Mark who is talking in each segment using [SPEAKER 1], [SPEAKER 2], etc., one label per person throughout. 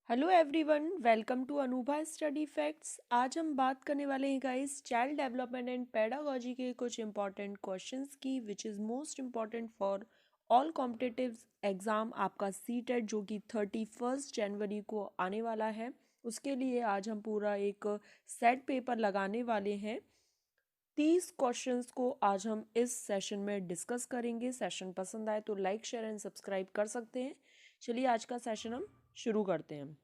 [SPEAKER 1] Hello everyone, welcome to Anubha study facts. आज हम बात करने वाले हैं guys child development and pedagogy के कुछ इंपॉर्टेंट क्वेश्चंस की which is most important for all competitive exam आपका सीटेट जो कि 31 जनवरी को आने वाला है। उसके लिए आज हम पूरा एक सेट पेपर लगाने वाले हैं। 30 क्वेश्चंस को आज हम इस सेशन में डिस्कस करेंगे। सेशन पसंद आए तो लाइक शेयर एंड सब्सक्राइब कर सकते हैं। चलिए आज का सेशन हम शुरू करते हैं।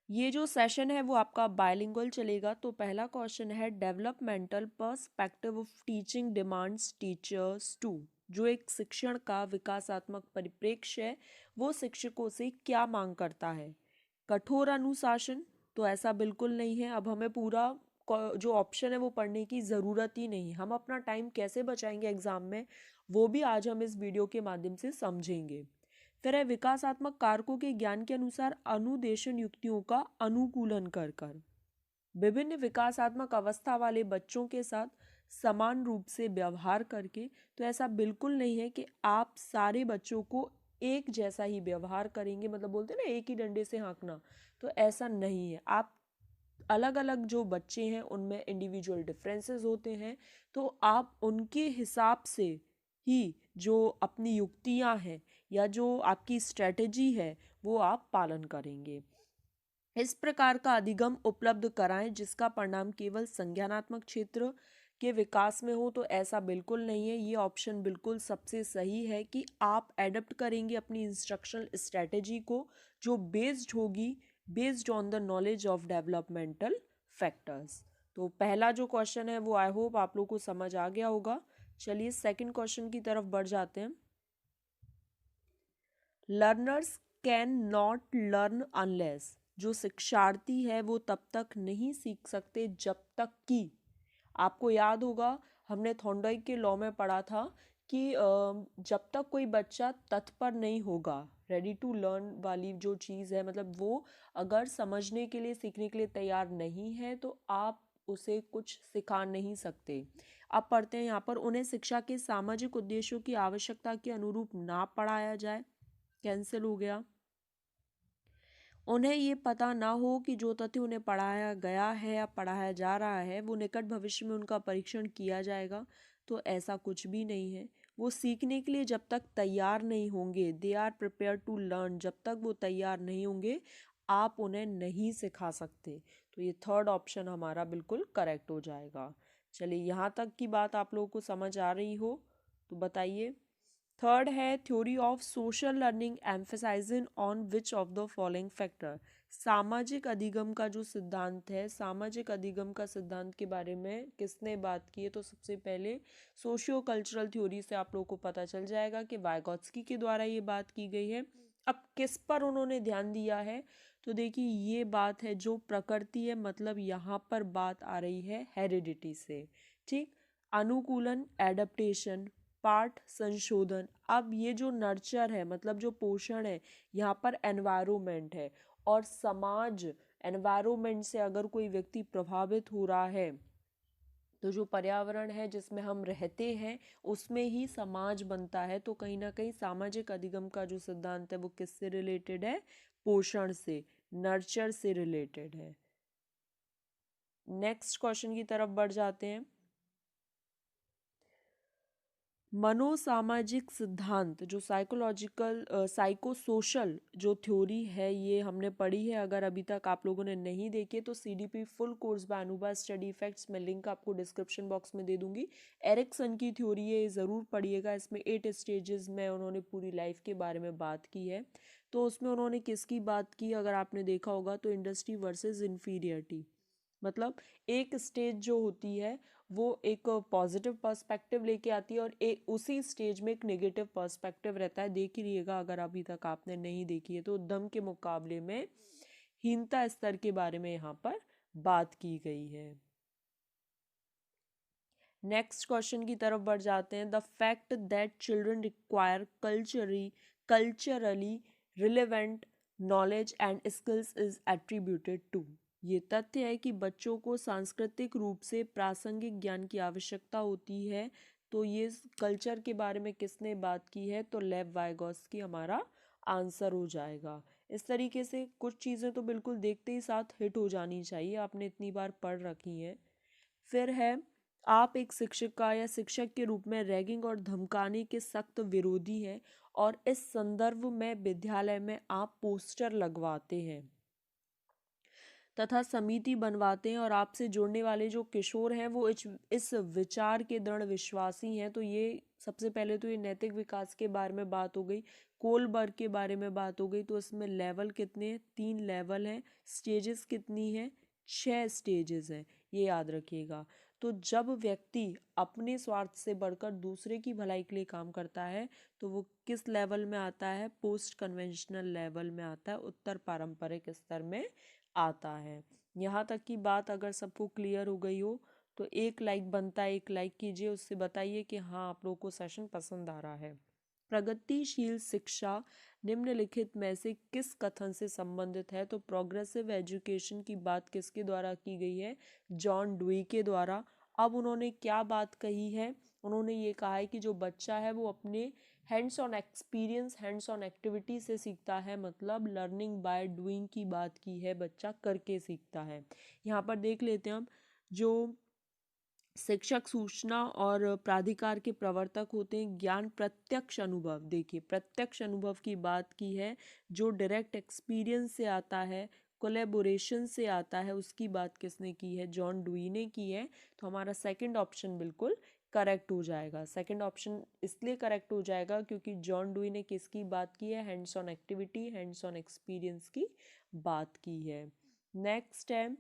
[SPEAKER 1] ये जो सेशन है वो आपका बायलिंगुअल चलेगा। तो पहला क्वेश्चन है developmental perspective of teaching demands teachers to. जो एक शिक्षण का विकासात्मक परिप्रेक्ष्य है वो शिक्षकों से क्या मांग करता है। कठोर अनुशासन, तो ऐसा बिल्कुल नहीं है। अब हमें पूरा जो ऑप्शन है वो पढ़ने की ज़रूरत ही नहीं। हम अपना टाइम कैसे बचाएंगे एग्जाम में, वो भी आज हम इस वीडियो के माध्यम से समझेंगे। फिर है विकासात्मक कारकों के ज्ञान के अनुसार अनुदेशन युक्तियों का अनुकूलन कर कर विभिन्न विकासात्मक अवस्था वाले बच्चों के साथ समान रूप से व्यवहार करके। तो ऐसा बिल्कुल नहीं है कि आप सारे बच्चों को एक जैसा ही व्यवहार करेंगे, मतलब बोलते हैं ना एक ही डंडे से हाँकना। तो ऐसा नहीं है। आप अलग अलग जो बच्चे हैं उनमें इंडिविजुअल डिफरेंसेस होते हैं, तो आप उनके हिसाब से ही जो अपनी युक्तियां हैं या जो आपकी स्ट्रेटजी है वो आप पालन करेंगे। इस प्रकार का अधिगम उपलब्ध कराएं जिसका परिणाम केवल संज्ञानात्मक क्षेत्र के विकास में हो। तो ऐसा बिल्कुल नहीं है। ये ऑप्शन बिल्कुल सबसे सही है कि आप एडप्ट करेंगे अपनी इंस्ट्रक्शनल स्ट्रेटेजी को जो based on the knowledge of developmental factors. तो पहला जो क्वेश्चन है वो आई होप आप लोग को समझ आ गया होगा। चलिए सेकंड क्वेश्चन की तरफ बढ़ जाते हैं। Learners can not learn unless. जो शिक्षार्थी है वो तब तक नहीं सीख सकते जब तक कि, आपको याद होगा हमने थॉर्नडाइक के लॉ में पढ़ा था कि जब तक कोई बच्चा तत्पर नहीं होगा, रेडी टू लर्न वाली जो चीज़ है, मतलब वो अगर समझने के लिए सीखने के लिए तैयार नहीं है तो आप उसे कुछ सिखा नहीं सकते। अब पढ़ते हैं यहाँ पर, उन्हें शिक्षा के सामाजिक उद्देश्यों की आवश्यकता के अनुरूप ना पढ़ाया जाए, कैंसिल हो गया। उन्हें ये पता ना हो कि जो तथ्य उन्हें पढ़ाया गया है या पढ़ाया जा रहा है वो निकट भविष्य में उनका परीक्षण किया जाएगा। तो ऐसा कुछ भी नहीं है। वो सीखने के लिए जब तक तैयार नहीं होंगे, they are prepare to learn, जब तक वो तैयार नहीं होंगे आप उन्हें नहीं सिखा सकते। तो ये थर्ड ऑप्शन हमारा बिल्कुल करेक्ट हो जाएगा। चलिए यहाँ तक की बात आप लोगों को समझ आ रही हो तो बताइए। थर्ड है theory of social learning emphasizing on which of the following factor. सामाजिक अधिगम का जो सिद्धांत है, सामाजिक अधिगम का सिद्धांत के बारे में किसने बात की है। तो सबसे पहले सोशियो कल्चरल थ्योरी से आप लोगों को पता चल जाएगा कि वाइगॉत्स्की के द्वारा ये बात की गई है। अब किस पर उन्होंने ध्यान दिया है, तो देखिए ये बात है जो प्रकृति है, मतलब यहाँ पर बात आ रही है हेरिडिटी से। ठीक, अनुकूलन एडेप्टेशन, पाठ संशोधन। अब ये जो नर्चर है मतलब जो पोषण है, यहाँ पर एनवायरमेंट है और समाज। एनवायरमेंट से अगर कोई व्यक्ति प्रभावित हो रहा है तो जो पर्यावरण है जिसमें हम रहते हैं उसमें ही समाज बनता है। तो कहीं ना कहीं सामाजिक अधिगम का जो सिद्धांत है वो किससे रिलेटेड है, पोषण से, नर्चर से रिलेटेड है। नेक्स्ट क्वेश्चन की तरफ बढ़ जाते हैं। मनोसामाजिक सिद्धांत जो साइकोलॉजिकल साइको सोशल जो थ्योरी है ये हमने पढ़ी है। अगर अभी तक आप लोगों ने नहीं देखी तो CDP full course by Anubha study effects में लिंक आपको डिस्क्रिप्शन बॉक्स में दे दूंगी। एरिक्सन की थ्योरी है, ज़रूर पढ़िएगा। इसमें 8 स्टेजेस में उन्होंने पूरी लाइफ के बारे में बात की है। तो उसमें उन्होंने किसकी बात की अगर आपने देखा होगा तो इंडस्ट्री वर्सेस इन्फीरियरिटी। मतलब एक स्टेज जो होती है वो एक पॉजिटिव पर्सपेक्टिव लेके आती है और एक उसी स्टेज में एक नेगेटिव पर्सपेक्टिव रहता है। देख ही रहिएगा अगर अभी तक आपने नहीं देखी है तो दम के मुकाबले में हीनता स्तर के बारे में यहाँ पर बात की गई है। नेक्स्ट क्वेश्चन की तरफ बढ़ जाते हैं। The fact that children require culturally relevant knowledge and skills is attributed to. ये तथ्य है कि बच्चों को सांस्कृतिक रूप से प्रासंगिक ज्ञान की आवश्यकता होती है। तो ये कल्चर के बारे में किसने बात की है, तो लेव वाइगॉत्स्की हमारा आंसर हो जाएगा। इस तरीके से कुछ चीज़ें तो बिल्कुल देखते ही साथ हिट हो जानी चाहिए, आपने इतनी बार पढ़ रखी हैं। फिर है, आप एक शिक्षिका या शिक्षक के रूप में रैगिंग और धमकाने के सख्त विरोधी हैं और इस संदर्भ में विद्यालय में आप पोस्टर लगवाते हैं तथा समिति बनवाते हैं और आपसे जुड़ने वाले जो किशोर हैं वो इस विचार के दृढ़ विश्वासी हैं। तो ये सबसे पहले तो ये नैतिक विकास के बारे में बात हो गई, कोलबर्ग के बारे में बात हो गई। तो इसमें लेवल कितने हैं? 3 लेवल हैं। स्टेजेस कितनी हैं? 6 स्टेजेस हैं, ये याद रखिएगा। तो जब व्यक्ति अपने स्वार्थ से बढ़कर दूसरे की भलाई के लिए काम करता है तो वो किस लेवल में आता है? पोस्ट कन्वेंशनल लेवल में आता है, उत्तर पारंपरिक स्तर में आता है। यहाँ तक की बात अगर सबको क्लियर हो गई हो तो एक लाइक बनता है, एक लाइक कीजिए, उससे बताइए कि हाँ आप लोगों को सेशन पसंद आ रहा है। प्रगतिशील शिक्षा निम्नलिखित में से किस कथन से संबंधित है? तो प्रोग्रेसिव एजुकेशन की बात किसके द्वारा की गई है? जॉन डुई के द्वारा। अब उन्होंने क्या बात कही है? उन्होंने ये कहा है कि जो बच्चा है वो अपने hands on experience, hands on activity से सीखता है, मतलब लर्निंग बाय डूइंग की बात की है, बच्चा करके सीखता है। यहाँ पर देख लेते हैं हम, जो शिक्षक सूचना और प्राधिकार के प्रवर्तक होते हैं, ज्ञान प्रत्यक्ष अनुभव, देखिए प्रत्यक्ष अनुभव की बात की है, जो डायरेक्ट एक्सपीरियंस से आता है, कोलेबोरेशन से आता है, उसकी बात किसने की है? जॉन डुई ने की है। तो हमारा सेकंड ऑप्शन बिल्कुल करेक्ट हो जाएगा। सेकंड ऑप्शन इसलिए करेक्ट हो जाएगा क्योंकि जॉन डुई ने किसकी बात की है? Hands on activity, hands on experience की बात की है। नेक्स्ट है,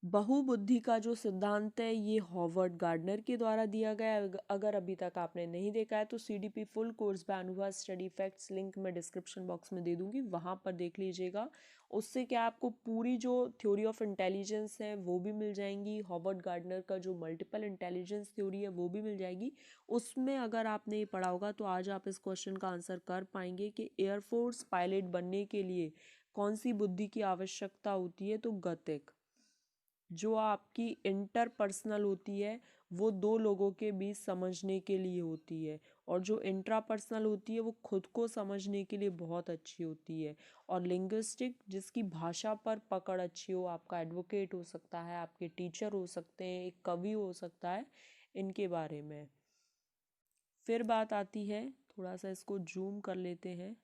[SPEAKER 1] बहुबुद्धि का जो सिद्धांत है ये हॉवर्ड गार्डनर के द्वारा दिया गया है। अगर अभी तक आपने नहीं देखा है तो सीडीपी फुल कोर्स बाय अनुभव स्टडी फैक्ट्स लिंक मैं डिस्क्रिप्शन बॉक्स में दे दूंगी, वहाँ पर देख लीजिएगा। उससे क्या आपको पूरी जो थ्योरी ऑफ इंटेलिजेंस है वो भी मिल जाएंगी, हॉवर्ड गार्डनर का जो मल्टीपल इंटेलिजेंस थ्योरी है वो भी मिल जाएगी। उसमें अगर आपने ये पढ़ा होगा तो आज आप इस क्वेश्चन का आंसर कर पाएंगे कि एयरफोर्स पायलट बनने के लिए कौन सी बुद्धि की आवश्यकता होती है? तो गतिक। जो आपकी इंटरपर्सनल होती है वो दो लोगों के बीच समझने के लिए होती है, और जो इंट्रापर्सनल होती है वो खुद को समझने के लिए बहुत अच्छी होती है। और लिंग्विस्टिक, जिसकी भाषा पर पकड़ अच्छी हो, आपका एडवोकेट हो सकता है, आपके टीचर हो सकते हैं, एक कवि हो सकता है, इनके बारे में। फिर बात आती है, थोड़ा सा इसको जूम कर लेते हैं,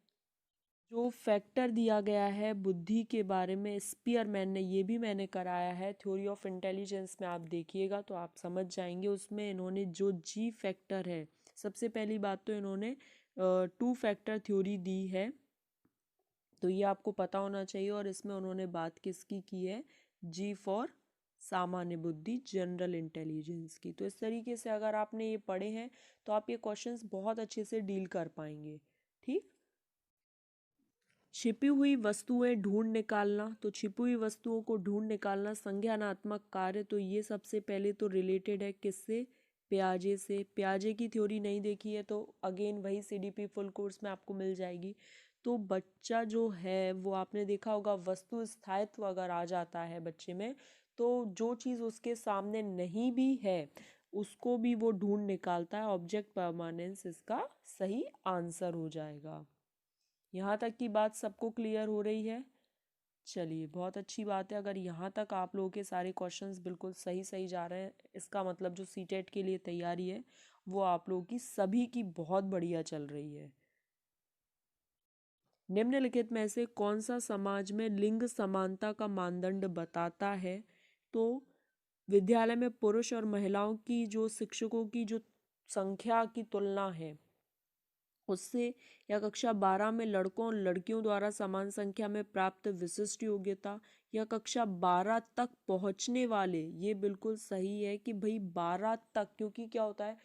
[SPEAKER 1] जो फैक्टर दिया गया है बुद्धि के बारे में, स्पीयरमैन ने, ये भी मैंने कराया है थ्योरी ऑफ इंटेलिजेंस में, आप देखिएगा तो आप समझ जाएंगे। उसमें इन्होंने जो जी फैक्टर है, सबसे पहली बात तो इन्होंने 2 फैक्टर थ्योरी दी है, तो ये आपको पता होना चाहिए। और इसमें उन्होंने बात किसकी की है? जी फॉर सामान्य बुद्धि, जनरल इंटेलिजेंस की। तो इस तरीके से अगर आपने ये पढ़े हैं तो आप ये क्वेश्चंस बहुत अच्छे से डील कर पाएंगे। ठीक। छिपी हुई वस्तुएं ढूंढ निकालना, तो छिपी हुई वस्तुओं को ढूंढ निकालना संज्ञानात्मक कार्य, तो ये सबसे पहले तो रिलेटेड है किससे? प्याजे से। प्याजे की थ्योरी नहीं देखी है तो अगेन वही सीडीपी फुल कोर्स में आपको मिल जाएगी। तो बच्चा जो है वो आपने देखा होगा, वस्तु स्थायित्व अगर आ जाता है बच्चे में तो जो चीज़ उसके सामने नहीं भी है उसको भी वो ढूंढ निकालता है। ऑब्जेक्ट परमानेंस इसका सही आंसर हो जाएगा। यहाँ तक की बात सबको क्लियर हो रही है? चलिए, बहुत अच्छी बात है। अगर यहाँ तक आप लोगों के सारे क्वेश्चंस बिल्कुल सही सही जा रहे हैं, इसका मतलब जो सीटेट के लिए तैयारी है वो आप लोगों की सभी की बहुत बढ़िया चल रही है। निम्नलिखित में से कौन सा समाज में लिंग समानता का मानदंड बताता है? तो विद्यालय में पुरुष और महिलाओं की जो शिक्षकों की जो संख्या की तुलना है उससे, या कक्षा 12 में लड़कों और लड़कियों द्वारा समान संख्या में प्राप्त विशिष्ट योग्यता, या कक्षा 12 तक पहुंचने वाले, ये बिल्कुल सही है कि भाई 12 तक, क्योंकि क्या होता है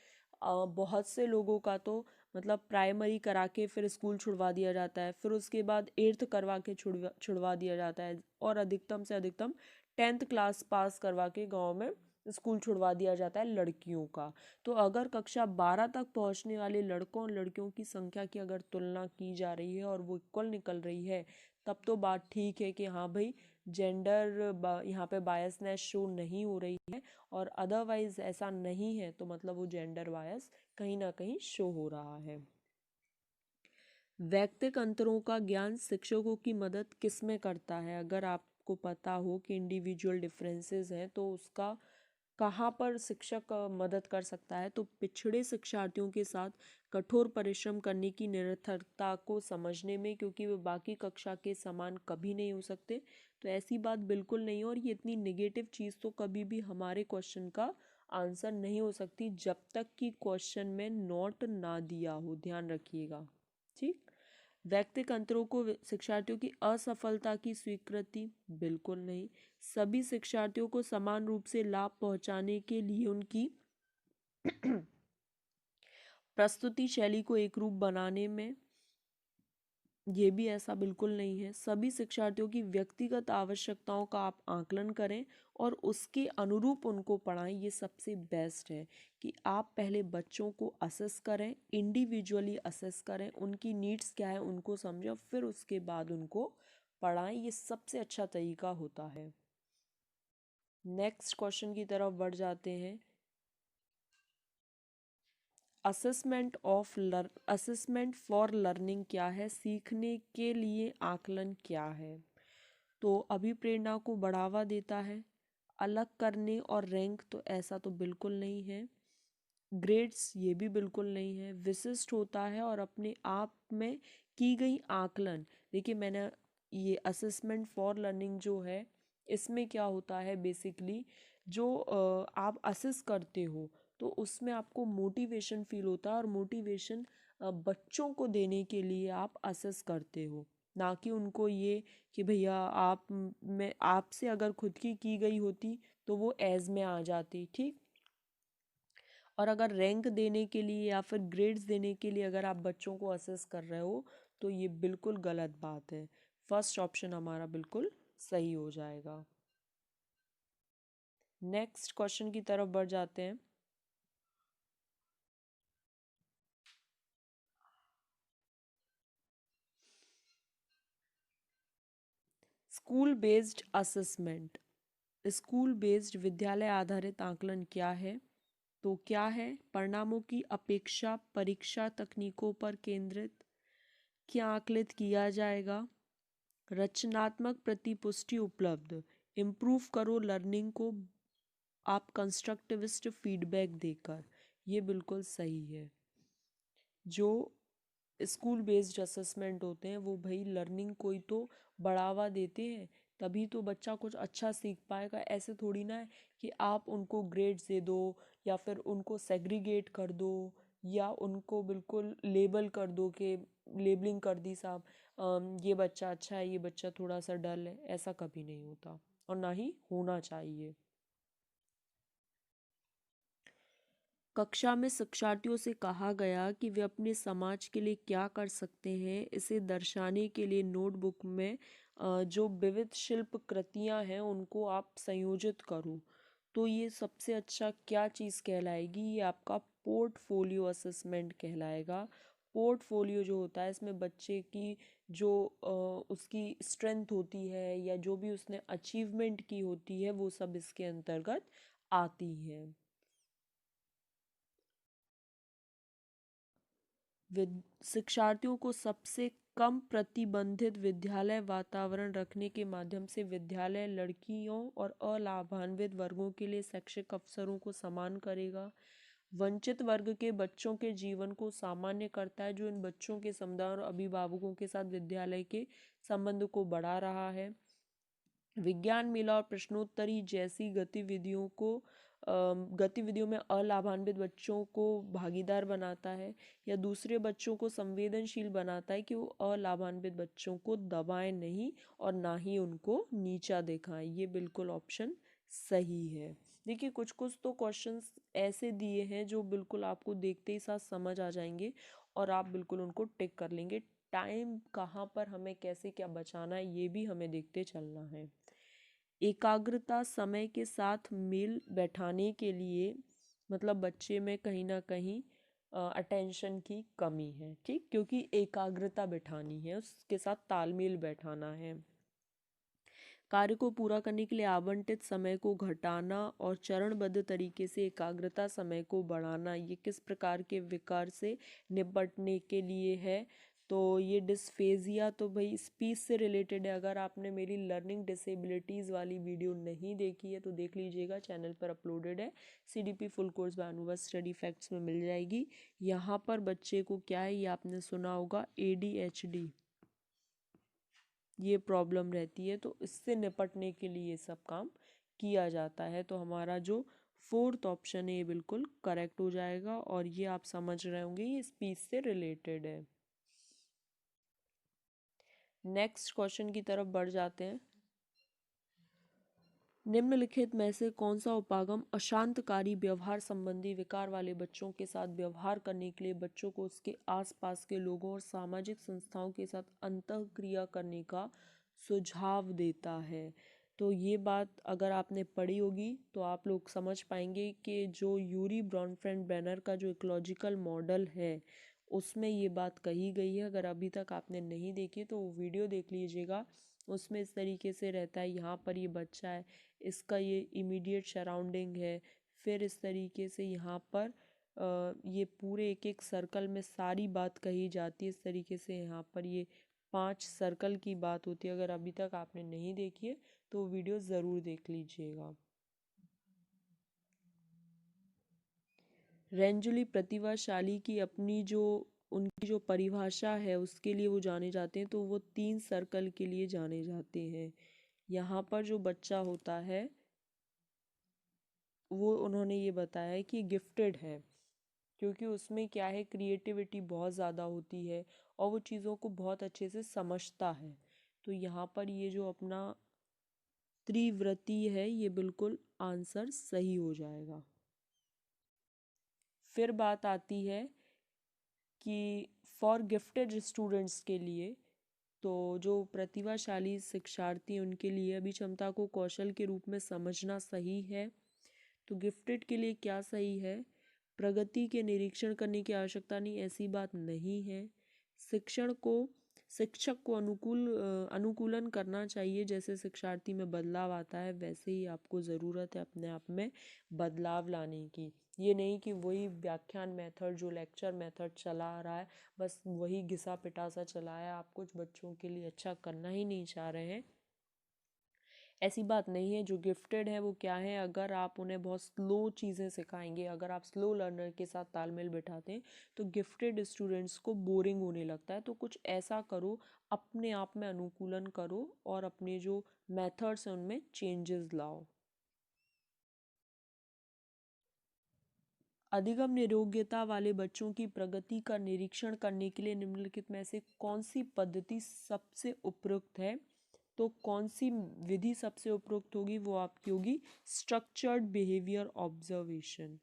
[SPEAKER 1] बहुत से लोगों का तो मतलब प्राइमरी करा के फिर स्कूल छुड़वा दिया जाता है, फिर उसके बाद 8th करवा के छुड़वा दिया जाता है, और अधिकतम से अधिकतम 10th क्लास पास करवा के गाँव में स्कूल छुड़वा दिया जाता है लड़कियों का। तो अगर कक्षा 12 तक पहुंचने वाले लड़कों और लड़कियों की संख्या की अगर तुलना की जा रही है और वो इक्वल निकल रही है, तब तो बात ठीक है कि हाँ भाई जेंडर यहाँ पे बायसनेस शो नहीं हो रही है। और अदरवाइज ऐसा नहीं है तो मतलब वो जेंडर बायस कहीं ना कहीं शो हो रहा है। वैयक्तिक अंतरों का ज्ञान शिक्षकों की मदद किस में करता है? अगर आपको पता हो कि इंडिविजुअल डिफरेंसेस हैं तो उसका कहाँ पर शिक्षक मदद कर सकता है? तो पिछड़े शिक्षार्थियों के साथ कठोर परिश्रम करने की निरर्थकता को समझने में, क्योंकि वे बाकी कक्षा के समान कभी नहीं हो सकते। तो ऐसी बात बिल्कुल नहीं है, और ये इतनी निगेटिव चीज़ तो कभी भी हमारे क्वेश्चन का आंसर नहीं हो सकती जब तक कि क्वेश्चन में नोट ना दिया हो, ध्यान रखिएगा। ठीक। व्यक्तिगत अंतरों को शिक्षार्थियों की असफलता की स्वीकृति बिल्कुल नहीं। सभी शिक्षार्थियों को समान रूप से लाभ पहुंचाने के लिए उनकी प्रस्तुति शैली को एक रूप बनाने में, ये भी ऐसा बिल्कुल नहीं है। सभी शिक्षार्थियों की व्यक्तिगत आवश्यकताओं का आप आकलन करें और उसके अनुरूप उनको पढ़ाएं। ये सबसे बेस्ट है कि आप पहले बच्चों को असेस करें, इंडिविजुअली असेस करें, उनकी नीड्स क्या है उनको समझें, फिर उसके बाद उनको पढ़ाएं। ये सबसे अच्छा तरीका होता है। नेक्स्ट क्वेश्चन की तरफ बढ़ जाते हैं। असेसमेंट फॉर लर्निंग क्या है? सीखने के लिए आकलन क्या है? तो अभिप्रेरणा को बढ़ावा देता है। अलग करने और रैंक, तो ऐसा तो बिल्कुल नहीं है। ग्रेड्स, ये भी बिल्कुल नहीं है। विशिष्ट होता है और अपने आप में की गई आकलन। देखिए, मैंने ये असेसमेंट फॉर लर्निंग जो है, इसमें क्या होता है बेसिकली, जो आप असेस करते हो तो उसमें आपको मोटिवेशन फील होता है, और मोटिवेशन बच्चों को देने के लिए आप असेस करते हो, ना कि उनको ये कि भैया आप मैं आपसे अगर खुद की गई होती तो वो एज में आ जाती। ठीक। और अगर रैंक देने के लिए या फिर ग्रेड्स देने के लिए अगर आप बच्चों को असेस कर रहे हो तो ये बिल्कुल गलत बात है। फर्स्ट ऑप्शन हमारा बिल्कुल सही हो जाएगा। नेक्स्ट क्वेश्चन की तरफ बढ़ जाते हैं। School based assessment, school based विद्यालय आधारित आकलन क्या है? तो क्या है? परिणामों की अपेक्षा परीक्षा तकनीकों पर केंद्रित। क्या आकलित किया जाएगा? रचनात्मक प्रतिपुष्टि उपलब्ध। इम्प्रूव करो लर्निंग को आप कंस्ट्रक्टिविस्ट फीडबैक देकर। ये बिल्कुल सही है। जो स्कूल बेस्ड असेसमेंट होते हैं वो भाई लर्निंग को ही तो बढ़ावा देते हैं, तभी तो बच्चा कुछ अच्छा सीख पाएगा। ऐसे थोड़ी ना है कि आप उनको ग्रेड्स दे दो या फिर उनको सेग्रीगेट कर दो या उनको बिल्कुल लेबल कर दो कि लेबलिंग कर दी साहब, ये बच्चा अच्छा है, ये बच्चा थोड़ा सा डल है। ऐसा कभी नहीं होता और ना ही होना चाहिए। कक्षा में शिक्षार्थियों से कहा गया कि वे अपने समाज के लिए क्या कर सकते हैं, इसे दर्शाने के लिए नोटबुक में जो विविध शिल्प कृतियां हैं उनको आप संयोजित करो। तो ये सबसे अच्छा क्या चीज़ कहलाएगी? ये आपका पोर्टफोलियो असेसमेंट कहलाएगा। पोर्टफोलियो जो होता है इसमें बच्चे की जो उसकी स्ट्रेंथ होती है या जो भी उसने अचीवमेंट की होती है वो सब इसके अंतर्गत आती है। शिक्षार्थियों को सबसे कम प्रतिबंधित विद्यालय वातावरण रखने के माध्यम से विद्यालय लड़कियों और अलाभान्वित वर्गों के लिए शैक्षिक अवसरों को समान करेगा। वंचित वर्ग के बच्चों के जीवन को सामान्य करता है, जो इन बच्चों के समुदाय और अभिभावकों के साथ विद्यालय के संबंध को बढ़ा रहा है। विज्ञान मेला और प्रश्नोत्तरी जैसी गतिविधियों में अलाभान्वित बच्चों को भागीदार बनाता है या दूसरे बच्चों को संवेदनशील बनाता है कि वो अलाभान्वित बच्चों को दबाएं नहीं और ना ही उनको नीचा दिखाएं। ये बिल्कुल ऑप्शन सही है। देखिए, कुछ कुछ तो क्वेश्चंस ऐसे दिए हैं जो बिल्कुल आपको देखते ही साथ समझ आ जाएंगे और आप बिल्कुल उनको टिक कर लेंगे। टाइम कहाँ पर हमें कैसे क्या बचाना है ये भी हमें देखते चलना है। एकाग्रता समय के साथ मेल बैठाने के लिए, मतलब बच्चे में कहीं ना कहीं अटेंशन की कमी है। ठीक, क्योंकि एकाग्रता बैठानी है, उसके साथ तालमेल बैठाना है। कार्य को पूरा करने के लिए आवंटित समय को घटाना और चरणबद्ध तरीके से एकाग्रता समय को बढ़ाना, ये किस प्रकार के विकार से निपटने के लिए है? तो ये डिस्फेजिया तो भाई स्पीच से रिलेटेड है। अगर आपने मेरी लर्निंग डिसेबिलिटीज़ वाली वीडियो नहीं देखी है तो देख लीजिएगा, चैनल पर अपलोडेड है। CDP फुल कोर्स बाय अनुभव स्टडी फैक्ट्स में मिल जाएगी। यहाँ पर बच्चे को क्या है, ये आपने सुना होगा ADHD, ये प्रॉब्लम रहती है, तो इससे निपटने के लिए ये सब काम किया जाता है। तो हमारा जो फोर्थ ऑप्शन है ये बिल्कुल करेक्ट हो जाएगा, और ये आप समझ रहे होंगे ये स्पीच से रिलेटेड है। नेक्स्ट क्वेश्चन की तरफ बढ़ जाते हैं। निम्नलिखित में से कौन सा उपागम अशांतकारी व्यवहार संबंधी विकार वाले बच्चों के साथ व्यवहार करने के लिए बच्चों को उसके आसपास के लोगों और सामाजिक संस्थाओं के साथ अंतःक्रिया करने का सुझाव देता है? तो ये बात अगर आपने पढ़ी होगी तो आप लोग समझ पाएंगे कि जो यूरी ब्रॉनफ्रेंड बैनर का जो इकोलॉजिकल मॉडल है उसमें ये बात कही गई है। अगर अभी तक आपने नहीं देखी तो वो वीडियो देख लीजिएगा। उसमें इस तरीके से रहता है, यहाँ पर ये बच्चा है, इसका ये इमीडिएट सराउंडिंग है, फिर इस तरीके से यहाँ पर ये पूरे एक एक सर्कल में सारी बात कही जाती है। इस तरीके से यहाँ पर ये 5 सर्कल की बात होती है। अगर अभी तक आपने नहीं देखी है तो वीडियो ज़रूर देख लीजिएगा। रेंजुली प्रतिभाशाली की अपनी जो उनकी जो परिभाषा है उसके लिए वो जाने जाते हैं, तो वो 3 सर्कल के लिए जाने जाते हैं। यहाँ पर जो बच्चा होता है वो उन्होंने ये बताया है कि गिफ्टेड है, क्योंकि उसमें क्या है, क्रिएटिविटी बहुत ज़्यादा होती है और वो चीज़ों को बहुत अच्छे से समझता है। तो यहाँ पर ये जो अपना त्रिवृत्ति है ये बिल्कुल आंसर सही हो जाएगा। फिर बात आती है कि फॉर गिफ्टेड स्टूडेंट्स के लिए, तो जो प्रतिभाशाली शिक्षार्थी उनके लिए अभिक्षमता को कौशल के रूप में समझना सही है। तो गिफ्टेड के लिए क्या सही है? प्रगति के निरीक्षण करने की आवश्यकता नहीं, ऐसी बात नहीं है। शिक्षक को अनुकूलन करना चाहिए, जैसे शिक्षार्थी में बदलाव आता है वैसे ही आपको ज़रूरत है अपने आप में बदलाव लाने की। ये नहीं कि वही व्याख्यान मेथड जो लेक्चर मेथड चला आ रहा है बस वही घिसा पिटा सा चलाया, आप कुछ बच्चों के लिए अच्छा करना ही नहीं चाह रहे हैं, ऐसी बात नहीं है। जो गिफ्टेड है वो क्या है, अगर आप उन्हें बहुत स्लो चीज़ें सिखाएंगे, अगर आप स्लो लर्नर के साथ तालमेल बिठाते हैं तो गिफ्टेड स्टूडेंट्स को बोरिंग होने लगता है। तो कुछ ऐसा करो, अपने आप में अनुकूलन करो और अपने जो मेथड्स हैं उनमें चेंजेस लाओ। अधिगम निरोग्यता वाले बच्चों की प्रगति का निरीक्षण करने के लिए निम्नलिखित में से कौन सी पद्धति सबसे उपयुक्त है? तो कौन सी विधि सबसे उपयुक्त होगी, वो आपकी होगी स्ट्रक्चर्ड बिहेवियर ऑब्जर्वेशन।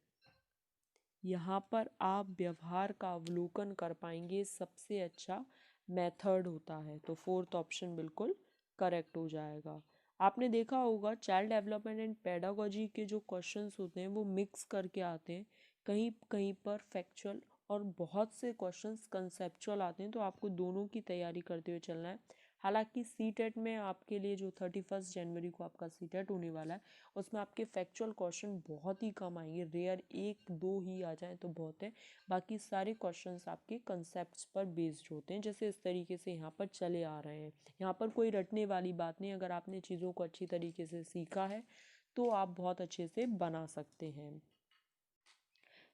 [SPEAKER 1] यहाँ पर आप व्यवहार का अवलोकन कर पाएंगे, सबसे अच्छा मेथड होता है। तो फोर्थ ऑप्शन बिल्कुल करेक्ट हो जाएगा। आपने देखा होगा चाइल्ड डेवलपमेंट एंड पेडागोजी के जो क्वेश्चंस होते हैं वो मिक्स करके आते हैं, कहीं कहीं पर फैक्चुअल और बहुत से क्वेश्चंस कंसेप्चुअल आते हैं। तो आपको दोनों की तैयारी करते हुए चलना है। हालांकि सीटेट में आपके लिए जो 31 जनवरी को आपका सीटेट होने वाला है उसमें आपके फैक्चुअल क्वेश्चन बहुत ही कम आएंगे, रेयर 1-2 ही आ जाएं तो बहुत है। बाकी सारे क्वेश्चंस आपके कंसेप्ट्स पर बेस्ड होते हैं, जैसे इस तरीके से यहाँ पर चले आ रहे हैं। यहाँ पर कोई रटने वाली बात नहीं, अगर आपने चीज़ों को अच्छी तरीके से सीखा है तो आप बहुत अच्छे से बना सकते हैं।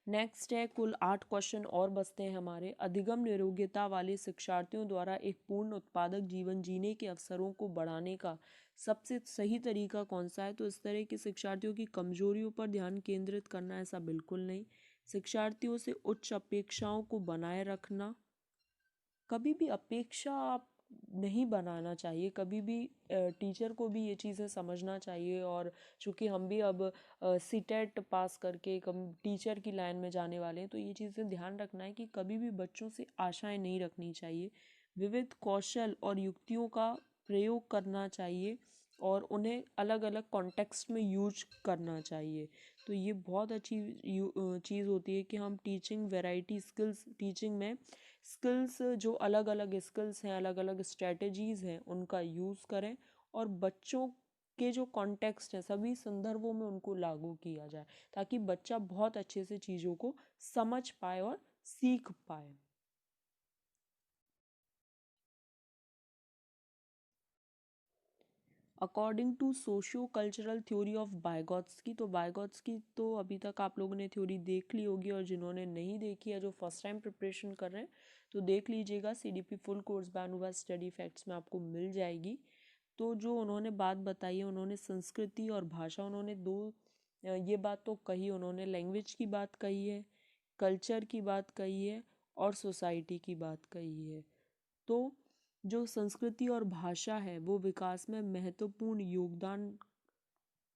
[SPEAKER 1] नेक्स्ट है, कुल 8 क्वेश्चन और बचते हैं हमारे। अधिगम निरोग्यता वाले शिक्षार्थियों द्वारा एक पूर्ण उत्पादक जीवन जीने के अवसरों को बढ़ाने का सबसे सही तरीका कौन सा है? तो इस तरह के शिक्षार्थियों की कमजोरियों पर ध्यान केंद्रित करना, ऐसा बिल्कुल नहीं। शिक्षार्थियों से उच्च अपेक्षाओं को बनाए रखना, कभी भी अपेक्षा आप नहीं बनाना चाहिए, कभी भी टीचर को भी ये चीज़ें समझना चाहिए। और चूँकि हम भी अब सीटेट पास करके एक हम टीचर की लाइन में जाने वाले हैं, तो ये चीज़ें ध्यान रखना है कि कभी भी बच्चों से आशाएं नहीं रखनी चाहिए। विविध कौशल और युक्तियों का प्रयोग करना चाहिए और उन्हें अलग अलग कॉन्टेक्स्ट में यूज करना चाहिए। तो ये बहुत अच्छी चीज़ होती है कि हम टीचिंग वैरायटी स्किल्स, टीचिंग में स्किल्स जो अलग अलग स्किल्स हैं, अलग अलग स्ट्रेटजीज़ हैं, उनका यूज़ करें और बच्चों के जो कॉन्टेक्स्ट हैं सभी संदर्भों में उनको लागू किया जाए, ताकि बच्चा बहुत अच्छे से चीज़ों को समझ पाए और सीख पाए। According to socio cultural theory of Vygotsky, तो बायगॉट्स्की तो अभी तक आप लोगों ने थ्योरी देख ली होगी, और जिन्होंने नहीं देखी है, जो फर्स्ट टाइम प्रिपरेशन कर रहे हैं, तो देख लीजिएगा, सीडीपी फुल कोर्स बैनुबा स्टडी फैक्ट्स में आपको मिल जाएगी। तो जो उन्होंने बात बताई है, उन्होंने संस्कृति और भाषा, उन्होंने दो ये बात तो कही, उन्होंने लैंग्वेज की बात कही है, कल्चर की बात कही है, और सोसाइटी की बात कही है। तो जो संस्कृति और भाषा है वो विकास में महत्वपूर्ण योगदान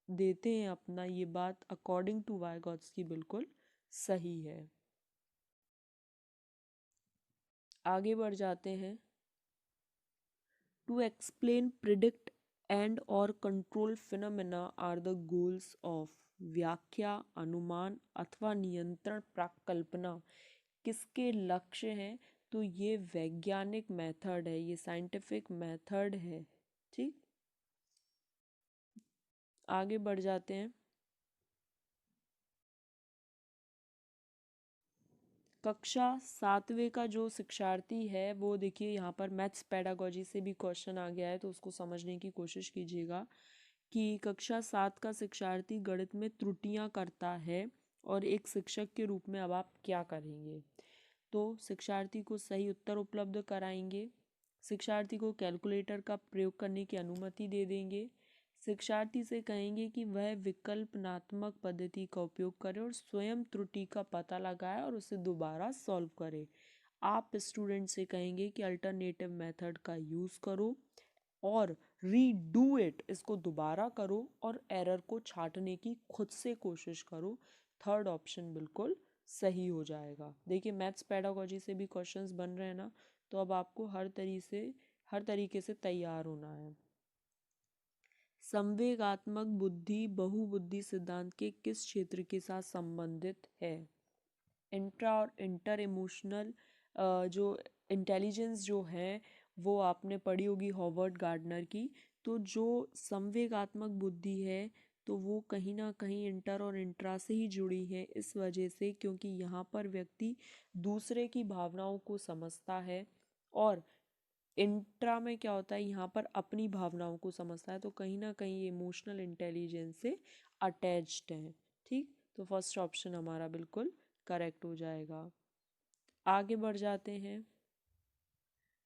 [SPEAKER 1] देते हैं अपना, ये बात अकॉर्डिंग टू वाइगॉत्स्की बिल्कुल सही है। आगे बढ़ जाते हैं। टू एक्सप्लेन, प्रिडिक्ट एंड और control phenomena are the goals of, व्याख्या, अनुमान अथवा नियंत्रण प्राकल्पना किसके लक्ष्य हैं? तो ये वैज्ञानिक मेथड है, ये साइंटिफिक मेथड है। ठीक, आगे बढ़ जाते हैं। कक्षा 7वें का जो शिक्षार्थी है वो देखिए यहाँ पर मैथ्स पेडागोजी से भी क्वेश्चन आ गया है, तो उसको समझने की कोशिश कीजिएगा कि कक्षा 7 का शिक्षार्थी गणित में त्रुटियां करता है, और एक शिक्षक के रूप में अब आप क्या करेंगे? तो शिक्षार्थी को सही उत्तर उपलब्ध कराएंगे, शिक्षार्थी को कैलकुलेटर का प्रयोग करने की अनुमति दे देंगे, शिक्षार्थी से कहेंगे कि वह विकल्पनात्मक पद्धति का उपयोग करे और स्वयं त्रुटि का पता लगाए और उसे दोबारा सॉल्व करे। आप स्टूडेंट से कहेंगे कि अल्टरनेटिव मेथड का यूज़ करो और रीडू इट, इसको दोबारा करो और एरर को छांटने की खुद से कोशिश करो। थर्ड ऑप्शन बिल्कुल सही हो जाएगा। देखिए मैथ्स पेडागोजी से भी क्वेश्चंस बन रहे हैं ना, तो अब आपको हर तरीके से तैयार होना है। संवेगात्मक बुद्धि बहुबुद्धि सिद्धांत के किस क्षेत्र के साथ संबंधित है? इंट्रा और इंटर इमोशनल जो इंटेलिजेंस जो है वो आपने पढ़ी होगी हॉवर्ड गार्डनर की। तो जो संवेगात्मक बुद्धि है तो वो कहीं ना कहीं इंटर और इंट्रा से ही जुड़ी है, इस वजह से क्योंकि यहाँ पर व्यक्ति दूसरे की भावनाओं को समझता है, और इंट्रा में क्या होता है, यहाँ पर अपनी भावनाओं को समझता है, तो कहीं ना कहीं ये इमोशनल इंटेलिजेंस से अटैच्ड है। ठीक, तो फर्स्ट ऑप्शन हमारा बिल्कुल करेक्ट हो जाएगा। आगे बढ़ जाते हैं।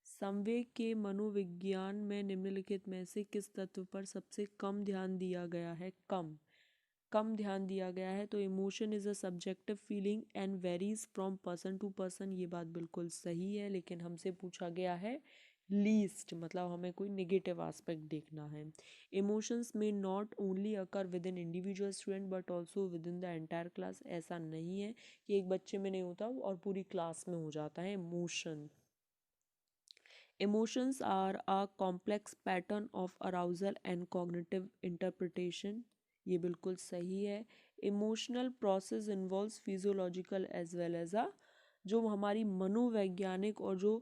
[SPEAKER 1] संवेग के मनोविज्ञान में निम्नलिखित में से किस तत्व पर सबसे कम ध्यान दिया गया है? कम ध्यान दिया गया है, तो emotion is a subjective feeling and varies from person to person, ये बात बिल्कुल सही है, लेकिन हमसे पूछा गया है लीस्ट, मतलब हमें कोई निगेटिव एस्पेक्ट देखना है। इमोशंस में not only occur with in individual student but also with in the entire class, ऐसा नहीं है कि एक बच्चे में नहीं होता और पूरी क्लास में हो जाता है emotion. Emotions are a complex pattern of arousal and cognitive interpretation, ये बिल्कुल सही है। Emotional process involves physiological as well as a, जो हमारी मनोवैज्ञानिक और जो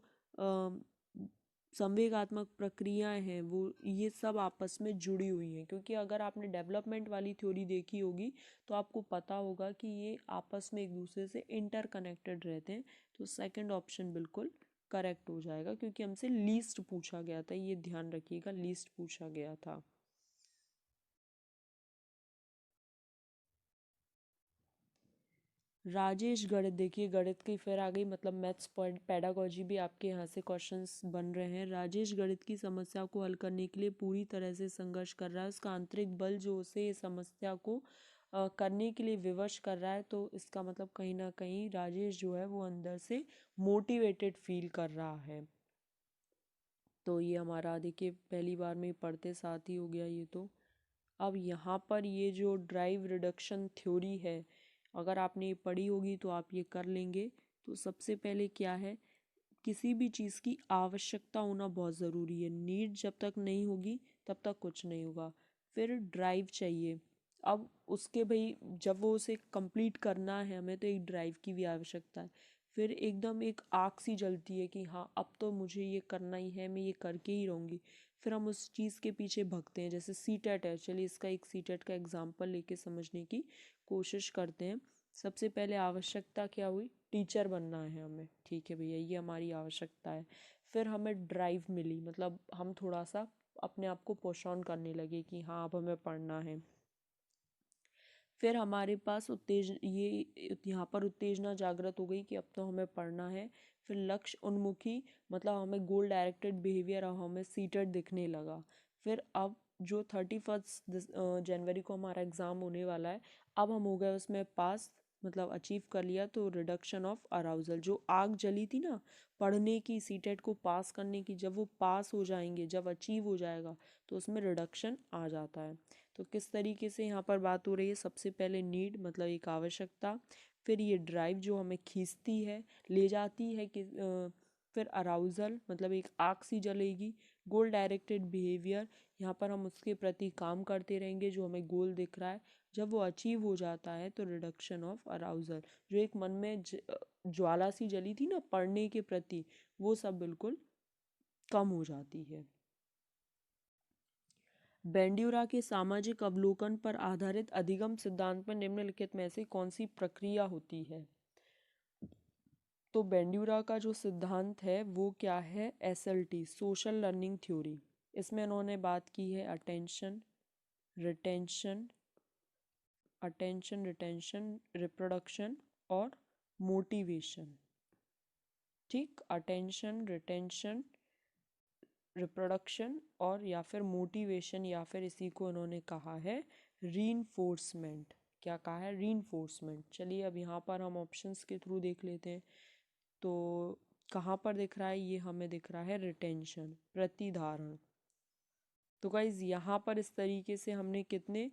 [SPEAKER 1] संवेगात्मक प्रक्रियाएं हैं वो ये सब आपस में जुड़ी हुई हैं, क्योंकि अगर आपने डेवलपमेंट वाली थ्योरी देखी होगी तो आपको पता होगा कि ये आपस में एक दूसरे से इंटरकनेक्टेड रहते हैं। तो सेकंड ऑप्शन बिल्कुल करेक्ट हो जाएगा, क्योंकि हमसे लीस्ट पूछा गया था, ये ध्यान रखिएगा, लीस्ट पूछा गया था। राजेश गणित, देखिए गणित की फिर आ गई, मतलब मैथ्स पेडागोजी भी आपके यहाँ से क्वेश्चंस बन रहे हैं। राजेश गणित की समस्या को हल करने के लिए पूरी तरह से संघर्ष कर रहा है, उसका आंतरिक बल जो उसे इस समस्या को करने के लिए विवश कर रहा है, तो इसका मतलब कहीं ना कहीं राजेश जो है वो अंदर से मोटिवेटेड फील कर रहा है। तो ये हमारा देखिए पहली बार में पढ़ते साथ ही हो गया ये तो। अब यहाँ पर ये जो ड्राइव रिडक्शन थ्योरी है, अगर आपने ये पढ़ी होगी तो आप ये कर लेंगे। तो सबसे पहले क्या है, किसी भी चीज़ की आवश्यकता होना बहुत ज़रूरी है, नीड जब तक नहीं होगी तब तक कुछ नहीं होगा। फिर ड्राइव चाहिए, अब उसके भाई जब वो उसे कंप्लीट करना है हमें तो एक ड्राइव की भी आवश्यकता है। फिर एकदम एक आग सी जलती है कि हाँ अब तो मुझे ये करना ही है, मैं ये करके ही रहूँगी। फिर हम उस चीज़ के पीछे भगते हैं, जैसे सीटेट है, चलिए इसका एक सीटेट का एग्जाम्पल लेके समझने की कोशिश करते हैं। सबसे पहले आवश्यकता क्या हुई, टीचर बनना है हमें, ठीक है भैया ये हमारी आवश्यकता है। फिर हमें ड्राइव मिली, मतलब हम थोड़ा सा अपने आप को पुश ऑन करने लगे कि हाँ अब हमें पढ़ना है। फिर हमारे पास यहाँ पर उत्तेजना जागृत हो गई कि अब तो हमें पढ़ना है। फिर लक्ष्य उन्मुखी मतलब हमें गोल डायरेक्टेड बिहेवियर और हमें सीटेड दिखने लगा। फिर अब जो 31 जनवरी को हमारा एग्ज़ाम होने वाला है, अब हम हो गए उसमें पास, मतलब अचीव कर लिया। तो रिडक्शन ऑफ अराउजल, जो आग जली थी ना पढ़ने की, सीटेट को पास करने की, जब वो पास हो जाएंगे, जब अचीव हो जाएगा तो उसमें रिडक्शन आ जाता है। तो किस तरीके से यहाँ पर बात हो रही है, सबसे पहले नीड मतलब एक आवश्यकता, फिर ये ड्राइव जो हमें खींचती है, ले जाती है कि फिर अराउजल मतलब एक आग सी जलेगी। गोल डायरेक्टेड बिहेवियर, यहाँ पर हम उसके प्रति काम करते रहेंगे जो हमें गोल दिख रहा है। जब वो अचीव हो जाता है तो रिडक्शन ऑफ अराउजल, जो एक मन में ज्वाला सी जली थी ना पढ़ने के प्रति, वो सब बिल्कुल कम हो जाती है। बेंड्यूरा के सामाजिक अवलोकन पर आधारित अधिगम सिद्धांत में निम्नलिखित में से कौन सी प्रक्रिया होती है? तो बेंड्यूरा का जो सिद्धांत है वो क्या है? SLT, social learning theory. इसमें उन्होंने बात की है अटेंशन, रिटेंशन, रिप्रोडक्शन और मोटिवेशन। ठीक, अटेंशन, रिटेंशन, रिप्रोडक्शन और या फिर मोटिवेशन, या फिर इसी को इन्होंने कहा है रीइंफोर्समेंट। क्या कहा है? रीइंफोर्समेंट। चलिए अब यहाँ पर हम ऑप्शंस के थ्रू देख लेते हैं। तो कहाँ पर दिख रहा है? ये हमें दिख रहा है रिटेंशन, प्रतिधारण। तो गाइज यहाँ पर इस तरीके से हमने कितने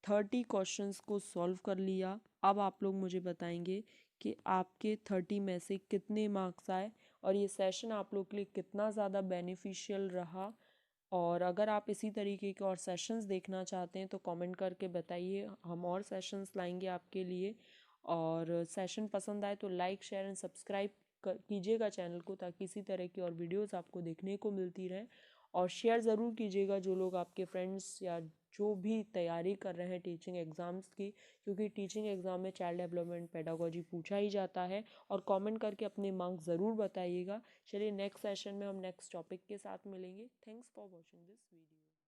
[SPEAKER 1] 30 क्वेश्चंस को सॉल्व कर लिया। अब आप लोग मुझे बताएंगे कि आपके 30 में से कितने मार्क्स आए और ये सेशन आप लोग के लिए कितना ज़्यादा बेनिफिशियल रहा। और अगर आप इसी तरीके के और सेशंस देखना चाहते हैं तो कमेंट करके बताइए, हम और सेशंस लाएंगे आपके लिए। और सेशन पसंद आए तो लाइक, शेयर एंड सब्सक्राइब कीजिएगा चैनल को, ताकि इसी तरह की और वीडियोस आपको देखने को मिलती रहे। और शेयर ज़रूर कीजिएगा जो लोग आपके फ्रेंड्स या जो भी तैयारी कर रहे हैं टीचिंग एग्ज़ाम्स की, क्योंकि टीचिंग एग्ज़ाम में चाइल्ड डेवलपमेंट पेडागोजी पूछा ही जाता है। और कमेंट करके अपने मार्क्स ज़रूर बताइएगा। चलिए नेक्स्ट सेशन में हम नेक्स्ट टॉपिक के साथ मिलेंगे। Thanks for watching this video.